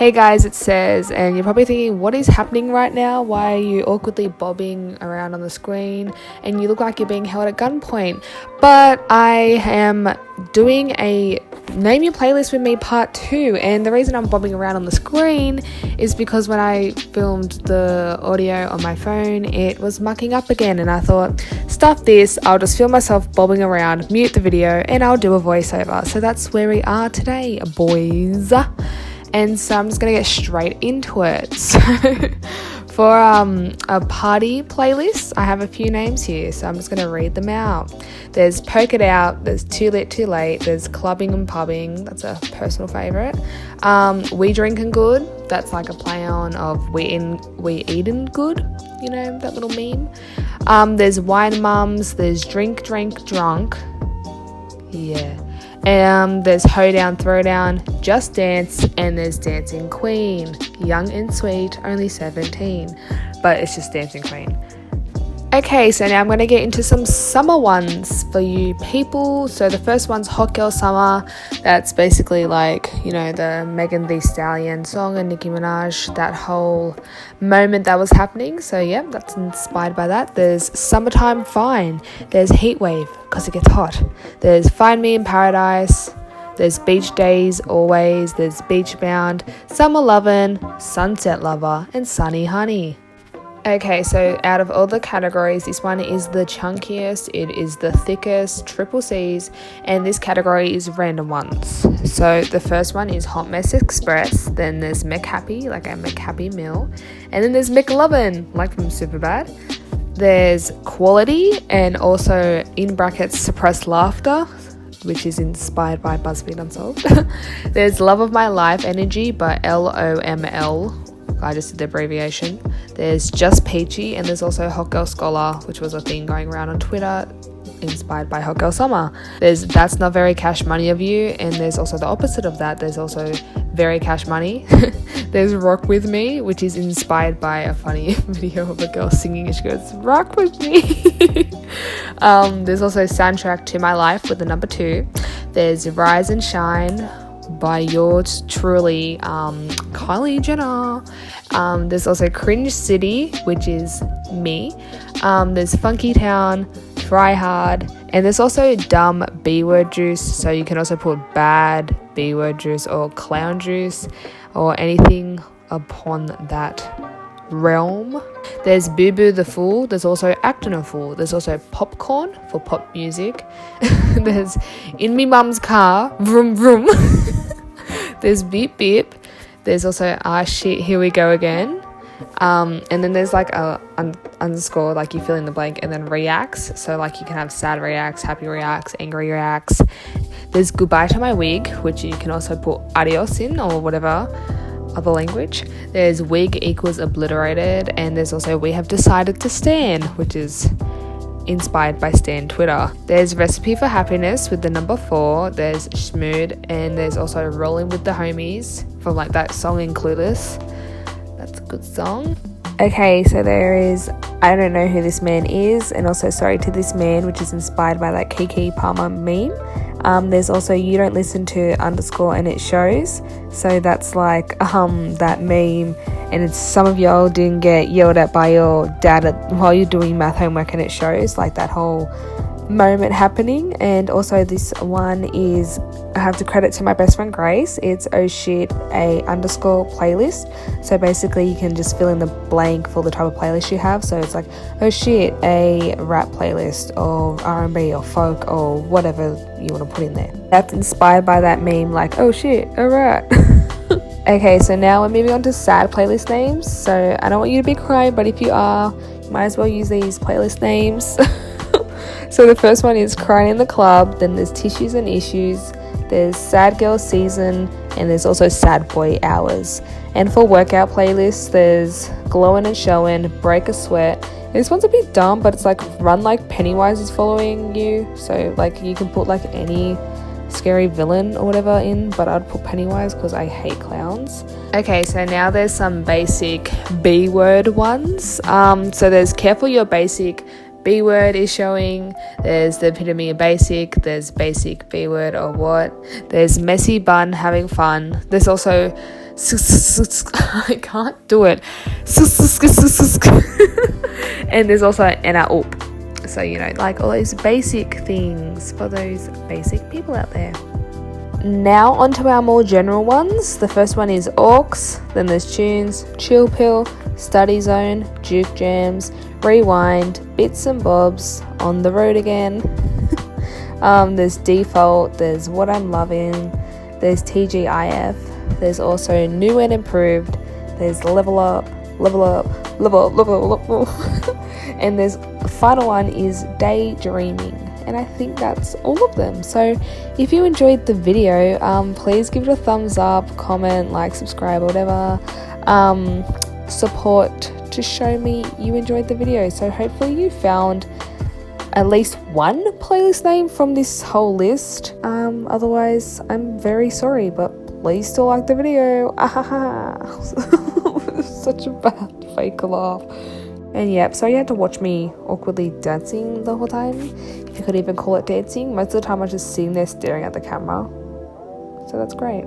Hey guys, it says, and you're probably thinking, what is happening right now? Why are you awkwardly bobbing around on the screen and you look like you're being held at gunpoint? But I am doing a Name Your Playlist With Me Part 2, and the reason I'm bobbing around on the screen is because when I filmed the audio on my phone, it was mucking up again, and I thought, stuff this, I'll just film myself bobbing around, mute the video, and I'll do a voiceover. So that's where we are today, boys. And so I'm just going to get straight into it. So for a party playlist, I have a few names here, so I'm just going to read them out. There's Poke It Out, there's Too Lit Too Late, there's Clubbing and Pubbing, that's a personal favourite. We Drinkin' Good, that's like a play on of We Eatin' Good, you know, that little meme. There's Wine Mums, there's Drink Drunk, yeah. There's Hoedown Throwdown, Just Dance, and there's Dancing Queen. Young and sweet, only 17, but it's just Dancing Queen. Okay, so now I'm going to get into some summer ones for you people. So the first one's Hot Girl Summer. That's basically like, you know, the Megan Thee Stallion song and Nicki Minaj, that whole moment that was happening. So yeah, that's inspired by that. There's Summertime Fine. There's Heat Wave, because it gets hot. There's Find Me in Paradise. There's Beach Days Always. There's Beach Bound, Summer Lovin', Sunset Lover, and Sunny Honey. Okay, so out of all the categories, this one is the chunkiest, it is the thickest, triple C's, and this category is random ones. So the first one is Hot Mess Express, then there's McHappy, like a McHappy meal, and then there's McLovin, like from Superbad. There's Quality, and also in brackets Suppressed Laughter, which is inspired by BuzzFeed Unsolved. There's Love of My Life Energy by LOML. I just did the abbreviation. There's Just Peachy, and there's also Hot Girl Scholar, which was a thing going around on Twitter, inspired by Hot Girl Summer. There's That's Not Very Cash Money of You, and there's also the opposite of that. There's also Very Cash Money. There's Rock With Me, which is inspired by a funny video of a girl singing, and she goes, "Rock with me." There's also Soundtrack to My Life with the number 2. There's Rise and Shine by yours truly, Kylie Jenner. There's also Cringe City, which is me. There's Funky Town, Try Hard, and there's also Dumb B-word juice, so you can also put bad B-word juice or clown juice or anything upon that realm. There's Boo Boo the Fool. There's also Actin' a Fool. There's also Popcorn for pop music. There's In Me Mum's Car, Vroom Vroom. There's Beep Beep. There's also Ah Shit, Here We Go Again. And then there's like a underscore, like you fill in the blank, and then reacts. So like you can have sad reacts, happy reacts, angry reacts. There's Goodbye to My Wig, which you can also put adios in or whatever other language. There's Wig equals obliterated, and there's also We Have Decided to Stan, which is inspired by Stan Twitter. There's Recipe for Happiness with the number 4. There's Schmood, and there's also Rolling with the Homies from like that song in Clueless. That's a good song. Okay, so there is I Don't Know Who This Man Is, and also Sorry to This Man, which is inspired by that Keke Palmer meme. There's also You Don't Listen to underscore and It Shows, so that's like that meme, and it's some of y'all didn't get yelled at by your dad while you're doing math homework, and it shows like that whole moment happening. And also this one is, I have to credit to my best friend Grace, it's Oh Shit a underscore playlist, so basically you can just fill in the blank for the type of playlist you have. So it's like Oh Shit a rap playlist or R&B or folk or whatever you want to put in there. That's inspired by that meme, like oh shit, alright. Okay, so now we're moving on to sad playlist names. So I don't want you to be crying, but if you are, you might as well use these playlist names. So the first one is Crying in the Club, then there's Tissues and Issues, there's Sad Girl Season, and there's also Sad Boy Hours. And for workout playlists, there's Glowing and Showing, Break a Sweat. This one's a bit dumb, but it's like Run Like Pennywise is following you. So like you can put like any scary villain or whatever in, but I'd put Pennywise because I hate clowns. Okay, so now there's some basic B-word ones. So there's Careful Your Basic B-word is showing. There's the epitome of basic. There's basic B-word or what. There's messy bun having fun. There's also I can't do it. And there's also an oop. So, you know, like all those basic things for those basic people out there. Now onto our more general ones. The first one is aux, then there's tunes, chill pill, study zone, juke jams, rewind, bits and bobs, on the road again. There's default, there's what I'm loving, there's TGIF, there's also new and improved, there's level up, and there's the final one is daydreaming. And I think that's all of them. So if you enjoyed the video, please give it a thumbs up, comment, like, subscribe, or whatever. Support to show me you enjoyed the video. So hopefully you found at least one playlist name from this whole list. Otherwise, I'm very sorry, but please still like the video. Such a bad fake laugh. And yeah, so you had to watch me awkwardly dancing the whole time, if you could even call it dancing. Most of the time I was just sitting there staring at the camera, so that's great.